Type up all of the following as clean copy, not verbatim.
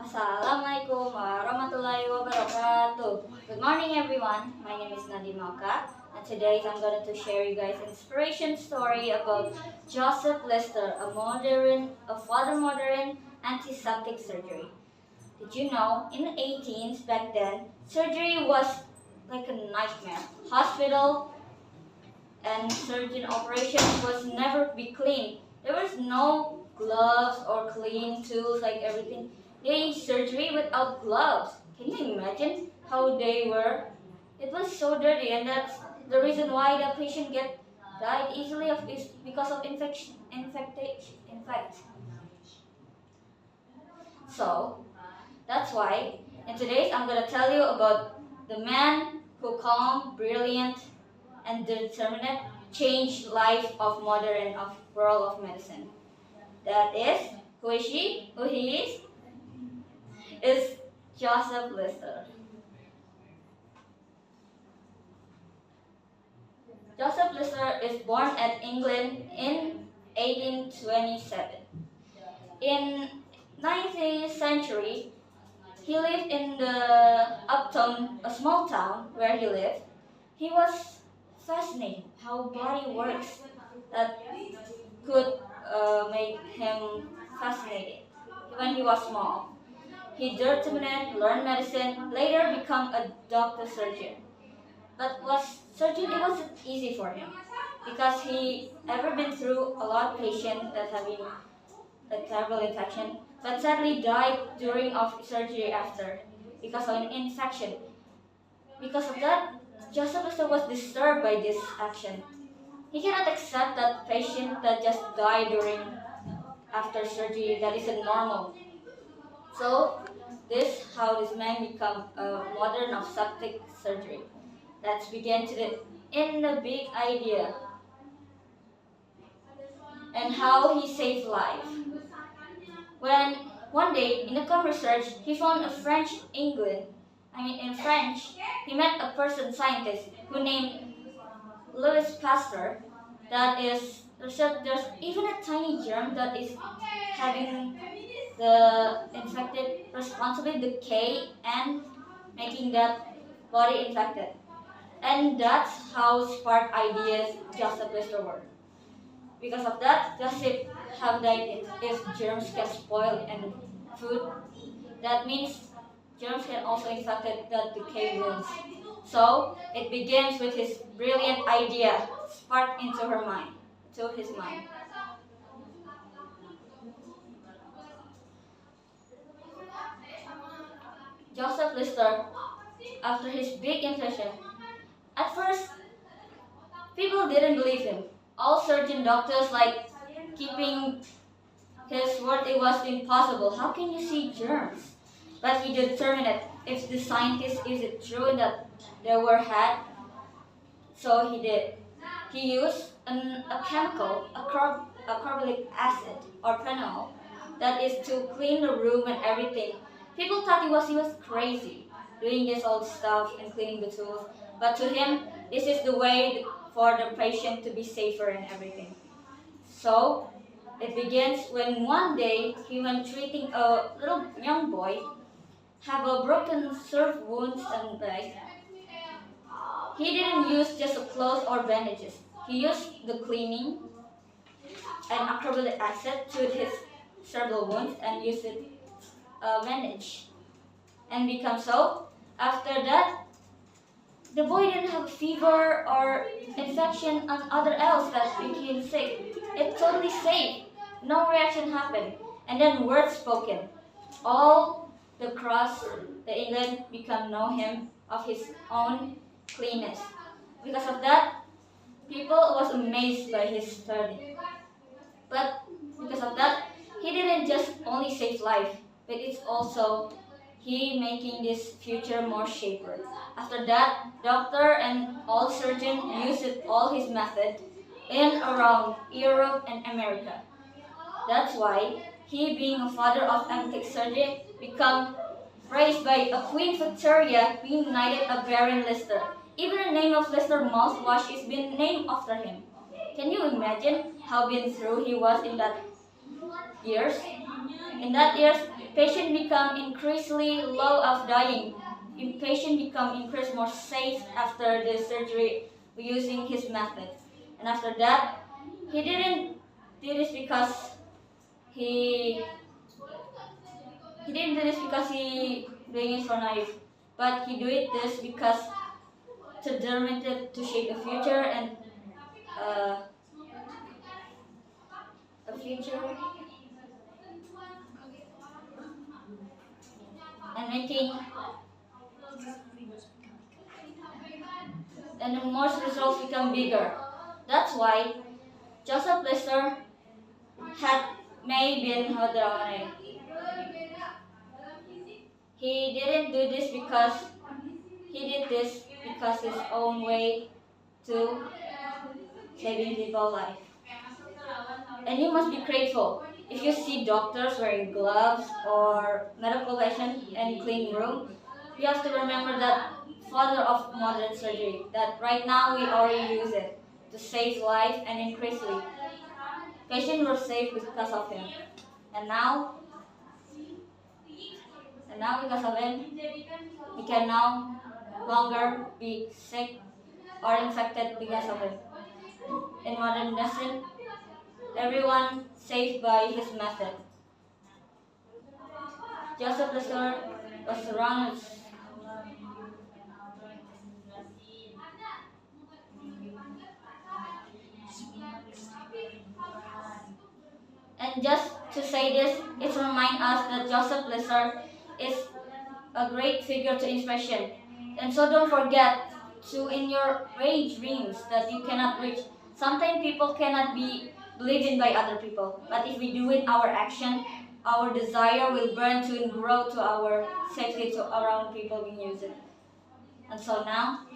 Assalamualaikum warahmatullahi wabarakatuh. Good morning everyone. My name is Nadima and today I'm going to share you guys an inspiration story about Josep Lister, a father modern antiseptic surgery. Did you know in the 18s back then, surgery was like a nightmare. Hospital and surgeon operations was never be clean. There was no gloves or clean tools like everything. They surgery without gloves. Can you imagine how they were? It was so dirty, and that's the reason why the patient died easily of is because of infect. So that's why in today's I'm gonna tell you about the man who calm, brilliant, and determined changed life of modern of world of medicine. That is who is she? Who he is Josep Lister. Joseph Lister is born at England in 1827. In 19th century, he lived in the uptown, a small town where he lived. He was fascinated how body works that could make him fascinated when he was small. He determined, learned medicine, later become a doctor surgeon. But surgery it wasn't easy for him because he ever been through a lot of patients that having a terrible infection, but sadly died during of surgery after because of an infection. Because of that, Joseph Lister was disturbed by this action. He cannot accept that patient that just died during after surgery that isn't normal. So this how this man become a modern obstetric surgery. Let's begin in the big idea and how he saved life. When one day in the com research he found a in French, he met a person scientist who named Louis Pasteur. That is, there's even a tiny germ that is having the infected responsibly decay and making that body infected. And that's how spark ideas Joseph Lister were. Because of that, Joseph have died if germs get spoiled and food. That means germs can also infect the decay wounds. So it begins with his brilliant idea sparked to his mind. Joseph Lister, after his big invention, at first people didn't believe him. All surgeon doctors like keeping his word it was impossible. How can you see germs? But he determined it. If the scientist is it true that there were had, so he did. He used a chemical, a carbolic acid or phenol, that is to clean the room and everything. People thought he was crazy doing this old stuff and cleaning the tools, but to him, this is the way for the patient to be safer and everything. So it begins when one day he was treating a little young boy have a broken surf wounds and leg. He didn't use just clothes or bandages. He used the cleaning and acrylic acid to his several wounds and used it bandage. And become so. After that, the boy didn't have fever or infection and other else that became sick. It totally safe. No reaction happened. And then words spoken. All the cross, the England become know him of his own cleanness. Because of that, people was amazed by his study. But because of that, he didn't just only save life, but it's also he making this future more shaper. After that, doctor and all surgeon used all his method in around Europe and America. That's why he, being a father of aesthetic surgery, become praised by a Queen Victoria being knighted a Baron Lister. Even the name of Lister mouthwash is been named after him. Can you imagine how been through he was in that years? In that years, patient become increasingly low of dying. Patient become increasingly more safe after the surgery using his method. And after that, he didn't do this because he he didn't do this because he doing it for naive, but he do it this because to determined to shape the future and uh, a future and making and the most results become bigger. That's why Joseph Lister had may been Hadrawane. He didn't do this because he did this because his own way to saving people's life. And you must be grateful. If you see doctors wearing gloves or medical patient in clean room, you have to remember that father of modern surgery, that right now we already use it to save life and increasingly. Patients were saved because of him. And now, because of him, we can no longer be sick or infected because of him. In modern medicine, everyone saved by his method. Joseph Lister was surrounded and just to say this, it reminds us that Joseph Lister is a great figure to inspiration. And so don't forget to in your great dreams that you cannot reach. Sometimes people cannot be believed in by other people. But if we do it our action, our desire will burn to and grow to our safety to around people we use it. And so now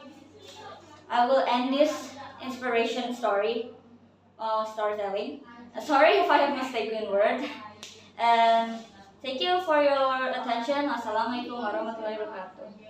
I will end this inspiration story, storytelling. Sorry if I have mistaken word. And thank you for your attention. Assalamualaikum warahmatullahi wabarakatuh.